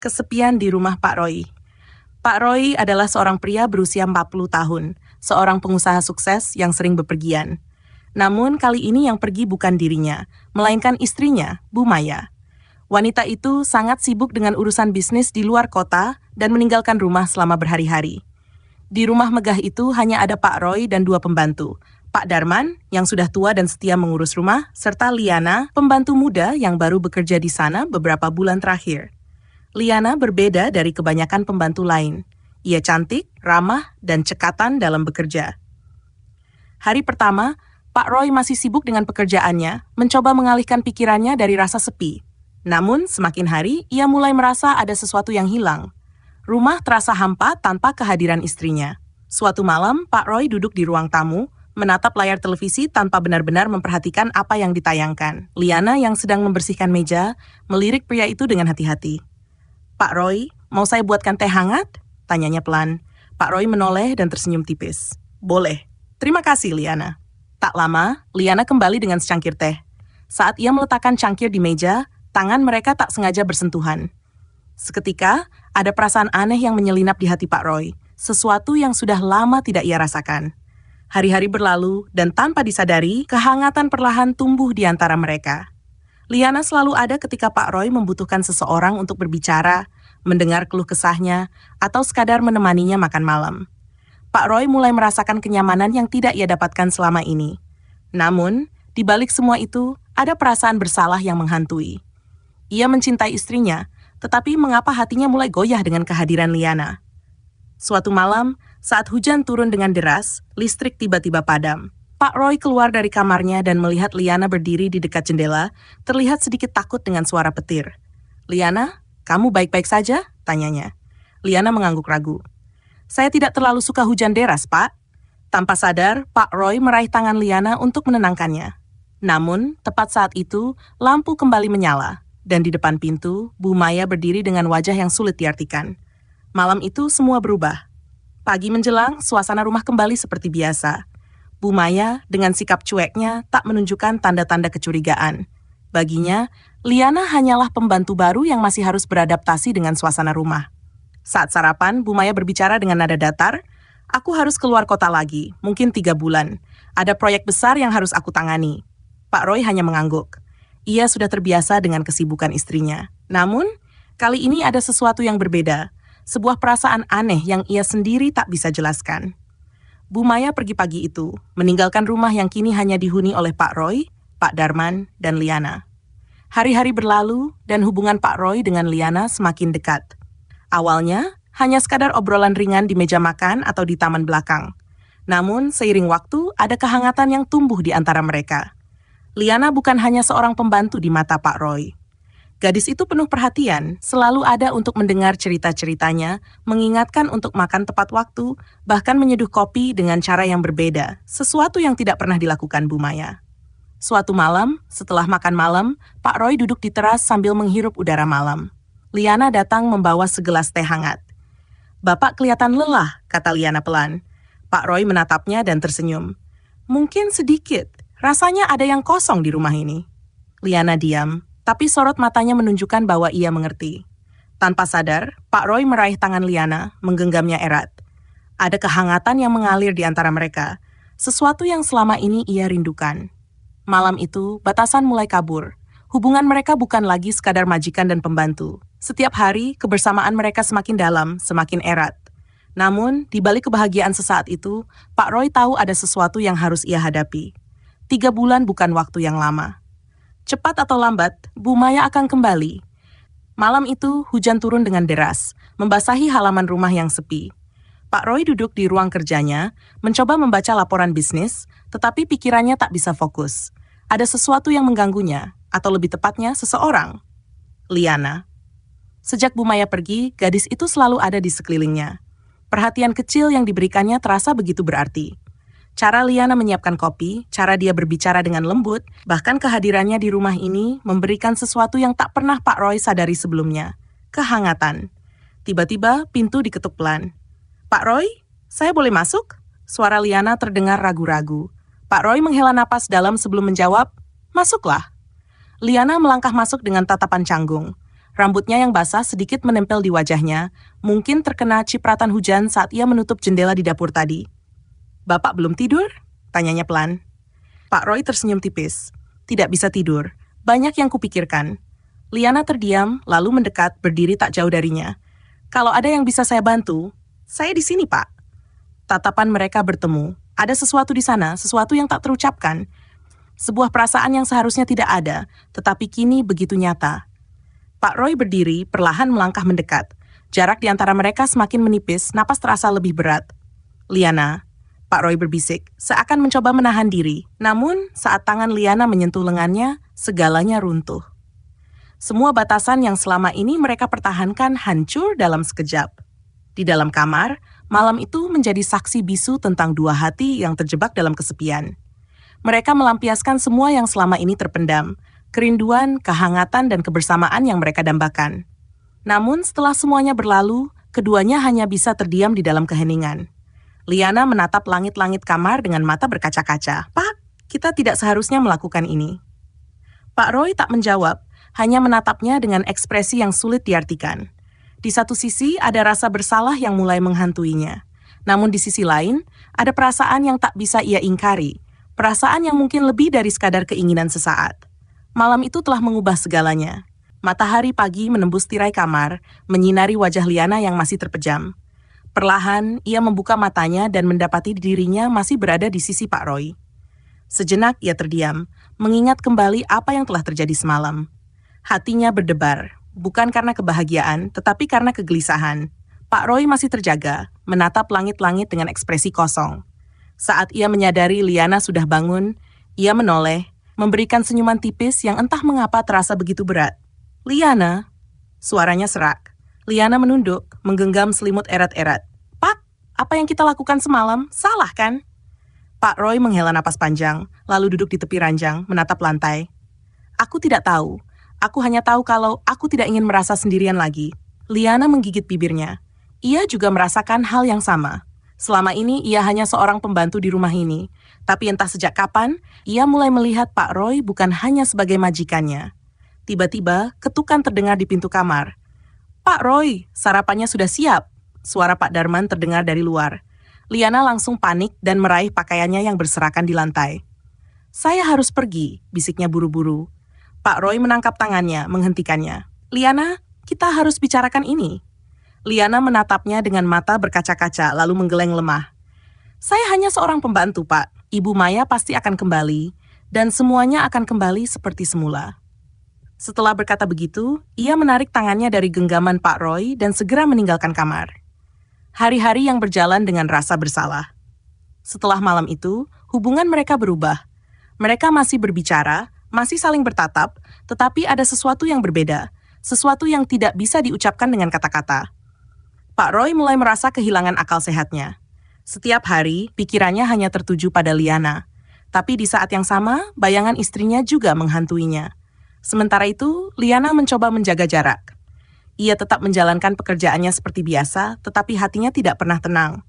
Kesepian di rumah Pak Roy. Pak Roy adalah seorang pria berusia 40 tahun, seorang pengusaha sukses yang sering bepergian. Namun kali ini yang pergi bukan dirinya, melainkan istrinya, Bu Maya. Wanita itu sangat sibuk dengan urusan bisnis di luar kota dan meninggalkan rumah selama berhari-hari. Di rumah megah itu hanya ada Pak Roy dan dua pembantu, Pak Darman yang sudah tua dan setia mengurus rumah, serta Liana, pembantu muda yang baru bekerja di sana beberapa bulan terakhir. Liana berbeda dari kebanyakan pembantu lain. Ia cantik, ramah, dan cekatan dalam bekerja. Hari pertama, Pak Roy masih sibuk dengan pekerjaannya, mencoba mengalihkan pikirannya dari rasa sepi. Namun, semakin hari, ia mulai merasa ada sesuatu yang hilang. Rumah terasa hampa tanpa kehadiran istrinya. Suatu malam, Pak Roy duduk di ruang tamu, menatap layar televisi tanpa benar-benar memperhatikan apa yang ditayangkan. Liana yang sedang membersihkan meja, melirik pria itu dengan hati-hati. "Pak Roy, mau saya buatkan teh hangat?" tanyanya pelan. Pak Roy menoleh dan tersenyum tipis. "Boleh. Terima kasih, Liana." Tak lama, Liana kembali dengan secangkir teh. Saat ia meletakkan cangkir di meja, tangan mereka tak sengaja bersentuhan. Seketika, ada perasaan aneh yang menyelinap di hati Pak Roy, sesuatu yang sudah lama tidak ia rasakan. Hari-hari berlalu, dan tanpa disadari, kehangatan perlahan tumbuh di antara mereka. Liana selalu ada ketika Pak Roy membutuhkan seseorang untuk berbicara, mendengar keluh kesahnya, atau sekadar menemaninya makan malam. Pak Roy mulai merasakan kenyamanan yang tidak ia dapatkan selama ini. Namun, di balik semua itu, ada perasaan bersalah yang menghantui. Ia mencintai istrinya, tetapi mengapa hatinya mulai goyah dengan kehadiran Liana? Suatu malam, saat hujan turun dengan deras, listrik tiba-tiba padam. Pak Roy keluar dari kamarnya dan melihat Liana berdiri di dekat jendela, terlihat sedikit takut dengan suara petir. "Liana, kamu baik-baik saja?" tanyanya. Liana mengangguk ragu. "Saya tidak terlalu suka hujan deras, Pak." Tanpa sadar, Pak Roy meraih tangan Liana untuk menenangkannya. Namun, tepat saat itu, lampu kembali menyala, dan di depan pintu, Bu Maya berdiri dengan wajah yang sulit diartikan. Malam itu semua berubah. Pagi menjelang, suasana rumah kembali seperti biasa. Bu Maya, dengan sikap cueknya, tak menunjukkan tanda-tanda kecurigaan. Baginya, Liana hanyalah pembantu baru yang masih harus beradaptasi dengan suasana rumah. Saat sarapan, Bu Maya berbicara dengan nada datar, "Aku harus keluar kota lagi, mungkin 3 bulan. Ada proyek besar yang harus aku tangani." Pak Roy hanya mengangguk. Ia sudah terbiasa dengan kesibukan istrinya. Namun, kali ini ada sesuatu yang berbeda. Sebuah perasaan aneh yang ia sendiri tak bisa jelaskan. Bu Maya pergi pagi itu, meninggalkan rumah yang kini hanya dihuni oleh Pak Roy, Pak Darman, dan Liana. Hari-hari berlalu, dan hubungan Pak Roy dengan Liana semakin dekat. Awalnya, hanya sekadar obrolan ringan di meja makan atau di taman belakang. Namun, seiring waktu, ada kehangatan yang tumbuh di antara mereka. Liana bukan hanya seorang pembantu di mata Pak Roy. Gadis itu penuh perhatian, selalu ada untuk mendengar cerita-ceritanya, mengingatkan untuk makan tepat waktu, bahkan menyeduh kopi dengan cara yang berbeda, sesuatu yang tidak pernah dilakukan Bu Maya. Suatu malam, setelah makan malam, Pak Roy duduk di teras sambil menghirup udara malam. Liana datang membawa segelas teh hangat. "Bapak kelihatan lelah," kata Liana pelan. Pak Roy menatapnya dan tersenyum. "Mungkin sedikit, rasanya ada yang kosong di rumah ini." Liana diam, tapi sorot matanya menunjukkan bahwa ia mengerti. Tanpa sadar, Pak Roy meraih tangan Liana, menggenggamnya erat. Ada kehangatan yang mengalir di antara mereka, sesuatu yang selama ini ia rindukan. Malam itu, batasan mulai kabur. Hubungan mereka bukan lagi sekadar majikan dan pembantu. Setiap hari, kebersamaan mereka semakin dalam, semakin erat. Namun, di balik kebahagiaan sesaat itu, Pak Roy tahu ada sesuatu yang harus ia hadapi. 3 bulan bukan waktu yang lama. Cepat atau lambat, Bu Maya akan kembali. Malam itu, hujan turun dengan deras, membasahi halaman rumah yang sepi. Pak Roy duduk di ruang kerjanya, mencoba membaca laporan bisnis, tetapi pikirannya tak bisa fokus. Ada sesuatu yang mengganggunya, atau lebih tepatnya, seseorang. Liana. Sejak Bu Maya pergi, gadis itu selalu ada di sekelilingnya. Perhatian kecil yang diberikannya terasa begitu berarti. Cara Liana menyiapkan kopi, cara dia berbicara dengan lembut, bahkan kehadirannya di rumah ini memberikan sesuatu yang tak pernah Pak Roy sadari sebelumnya. Kehangatan. Tiba-tiba pintu diketuk pelan. "Pak Roy, saya boleh masuk?" Suara Liana terdengar ragu-ragu. Pak Roy menghela napas dalam sebelum menjawab, "Masuklah." Liana melangkah masuk dengan tatapan canggung. Rambutnya yang basah sedikit menempel di wajahnya, mungkin terkena cipratan hujan saat ia menutup jendela di dapur tadi. "Bapak belum tidur?" tanyanya pelan. Pak Roy tersenyum tipis. "Tidak bisa tidur. Banyak yang kupikirkan." Liana terdiam, lalu mendekat, berdiri tak jauh darinya. "Kalau ada yang bisa saya bantu, saya di sini, Pak." Tatapan mereka bertemu. Ada sesuatu di sana, sesuatu yang tak terucapkan. Sebuah perasaan yang seharusnya tidak ada, tetapi kini begitu nyata. Pak Roy berdiri, perlahan melangkah mendekat. Jarak di antara mereka semakin menipis, napas terasa lebih berat. "Liana," Pak Roy berbisik, seakan mencoba menahan diri. Namun, saat tangan Liana menyentuh lengannya, segalanya runtuh. Semua batasan yang selama ini mereka pertahankan hancur dalam sekejap. Di dalam kamar, malam itu menjadi saksi bisu tentang dua hati yang terjebak dalam kesepian. Mereka melampiaskan semua yang selama ini terpendam, kerinduan, kehangatan, dan kebersamaan yang mereka dambakan. Namun setelah semuanya berlalu, keduanya hanya bisa terdiam di dalam keheningan. Liana menatap langit-langit kamar dengan mata berkaca-kaca. "Pak, kita tidak seharusnya melakukan ini." Pak Roy tak menjawab, hanya menatapnya dengan ekspresi yang sulit diartikan. Di satu sisi ada rasa bersalah yang mulai menghantuinya. Namun di sisi lain, ada perasaan yang tak bisa ia ingkari, perasaan yang mungkin lebih dari sekadar keinginan sesaat. Malam itu telah mengubah segalanya. Matahari pagi menembus tirai kamar, menyinari wajah Liana yang masih terpejam. Perlahan, ia membuka matanya dan mendapati dirinya masih berada di sisi Pak Roy. Sejenak ia terdiam, mengingat kembali apa yang telah terjadi semalam. Hatinya berdebar, bukan karena kebahagiaan, tetapi karena kegelisahan. Pak Roy masih terjaga, menatap langit-langit dengan ekspresi kosong. Saat ia menyadari Liana sudah bangun, ia menoleh, memberikan senyuman tipis yang entah mengapa terasa begitu berat. "Liana," suaranya serak. Liana menunduk, menggenggam selimut erat-erat. "Pak, apa yang kita lakukan semalam, salah kan?" Pak Roy menghela napas panjang, lalu duduk di tepi ranjang, menatap lantai. "Aku tidak tahu. Aku hanya tahu kalau aku tidak ingin merasa sendirian lagi." Liana menggigit bibirnya. Ia juga merasakan hal yang sama. Selama ini ia hanya seorang pembantu di rumah ini, tapi entah sejak kapan, ia mulai melihat Pak Roy bukan hanya sebagai majikannya. Tiba-tiba, ketukan terdengar di pintu kamar. "Pak Roy, sarapannya sudah siap." Suara Pak Darman terdengar dari luar. Liana langsung panik dan meraih pakaiannya yang berserakan di lantai. "Saya harus pergi," bisiknya buru-buru. Pak Roy menangkap tangannya, menghentikannya. "Liana, kita harus bicarakan ini." Liana menatapnya dengan mata berkaca-kaca, lalu menggeleng lemah. "Saya hanya seorang pembantu, Pak. Ibu Maya pasti akan kembali, dan semuanya akan kembali seperti semula." Setelah berkata begitu, ia menarik tangannya dari genggaman Pak Roy dan segera meninggalkan kamar. Hari-hari yang berjalan dengan rasa bersalah. Setelah malam itu, hubungan mereka berubah. Mereka masih berbicara, masih saling bertatap, tetapi ada sesuatu yang berbeda, sesuatu yang tidak bisa diucapkan dengan kata-kata. Pak Roy mulai merasa kehilangan akal sehatnya. Setiap hari, pikirannya hanya tertuju pada Liana. Tapi di saat yang sama, bayangan istrinya juga menghantuinya. Sementara itu, Liana mencoba menjaga jarak. Ia tetap menjalankan pekerjaannya seperti biasa, tetapi hatinya tidak pernah tenang.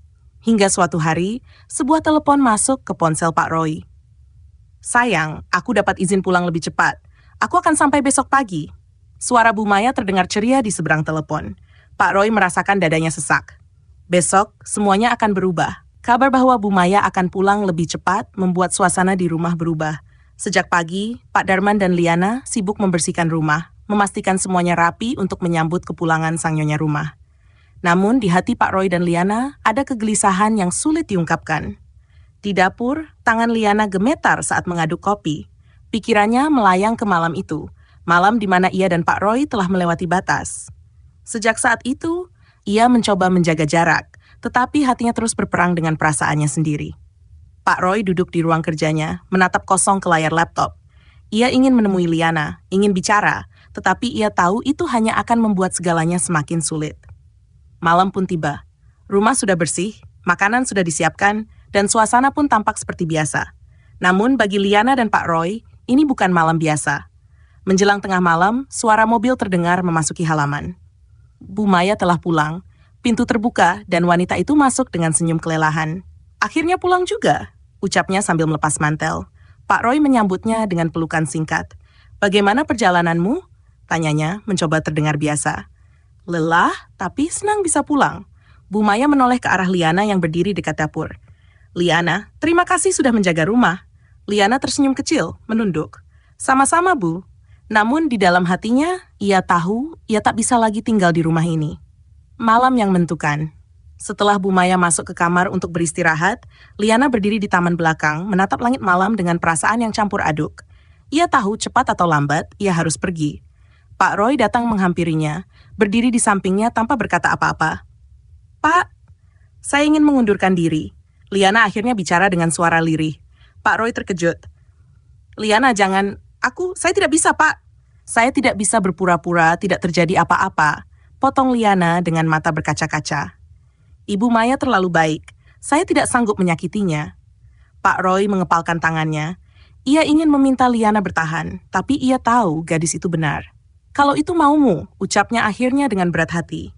Hingga suatu hari, sebuah telepon masuk ke ponsel Pak Roy. "Sayang, aku dapat izin pulang lebih cepat. Aku akan sampai besok pagi." Suara Bu Maya terdengar ceria di seberang telepon. Pak Roy merasakan dadanya sesak. Besok, semuanya akan berubah. Kabar bahwa Bu Maya akan pulang lebih cepat membuat suasana di rumah berubah. Sejak pagi, Pak Darman dan Liana sibuk membersihkan rumah, memastikan semuanya rapi untuk menyambut kepulangan sang nyonya rumah. Namun di hati Pak Roy dan Liana ada kegelisahan yang sulit diungkapkan. Di dapur, tangan Liana gemetar saat mengaduk kopi. Pikirannya melayang ke malam itu, malam di mana ia dan Pak Roy telah melewati batas. Sejak saat itu, ia mencoba menjaga jarak, tetapi hatinya terus berperang dengan perasaannya sendiri. Pak Roy duduk di ruang kerjanya, menatap kosong ke layar laptop. Ia ingin menemui Liana, ingin bicara, tetapi ia tahu itu hanya akan membuat segalanya semakin sulit. Malam pun tiba. Rumah sudah bersih, makanan sudah disiapkan, dan suasana pun tampak seperti biasa. Namun bagi Liana dan Pak Roy, ini bukan malam biasa. Menjelang tengah malam, suara mobil terdengar memasuki halaman. Bu Maya telah pulang, pintu terbuka dan wanita itu masuk dengan senyum kelelahan. "Akhirnya pulang juga," ucapnya sambil melepas mantel. Pak Roy menyambutnya dengan pelukan singkat. "Bagaimana perjalananmu?" Tanyanya mencoba terdengar biasa. Lelah, tapi senang bisa pulang. Bu Maya menoleh ke arah Liana yang berdiri dekat dapur. Liana, terima kasih sudah menjaga rumah. Liana tersenyum kecil, menunduk. Sama-sama, Bu. Namun di dalam hatinya, ia tahu ia tak bisa lagi tinggal di rumah ini. Malam yang menentukan. Setelah Bu Maya masuk ke kamar untuk beristirahat, Liana berdiri di taman belakang, menatap langit malam dengan perasaan yang campur aduk. Ia tahu cepat atau lambat, ia harus pergi. Pak Roy datang menghampirinya, berdiri di sampingnya tanpa berkata apa-apa. Pak, saya ingin mengundurkan diri. Liana akhirnya bicara dengan suara lirih. Pak Roy terkejut. Liana, jangan. Saya tidak bisa, Pak. Saya tidak bisa berpura-pura tidak terjadi apa-apa. Potong Liana dengan mata berkaca-kaca. Ibu Maya terlalu baik. Saya tidak sanggup menyakitinya. Pak Roy mengepalkan tangannya. Ia ingin meminta Liana bertahan, tapi ia tahu gadis itu benar. Kalau itu maumu, ucapnya akhirnya dengan berat hati.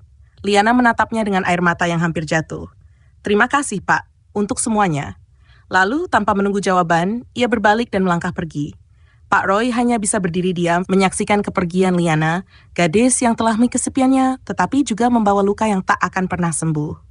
Liana menatapnya dengan air mata yang hampir jatuh. Terima kasih, Pak, untuk semuanya. Lalu, tanpa menunggu jawaban, ia berbalik dan melangkah pergi. Pak Roy hanya bisa berdiri diam menyaksikan kepergian Liana, gadis yang telah kesepiannya, tetapi juga membawa luka yang tak akan pernah sembuh.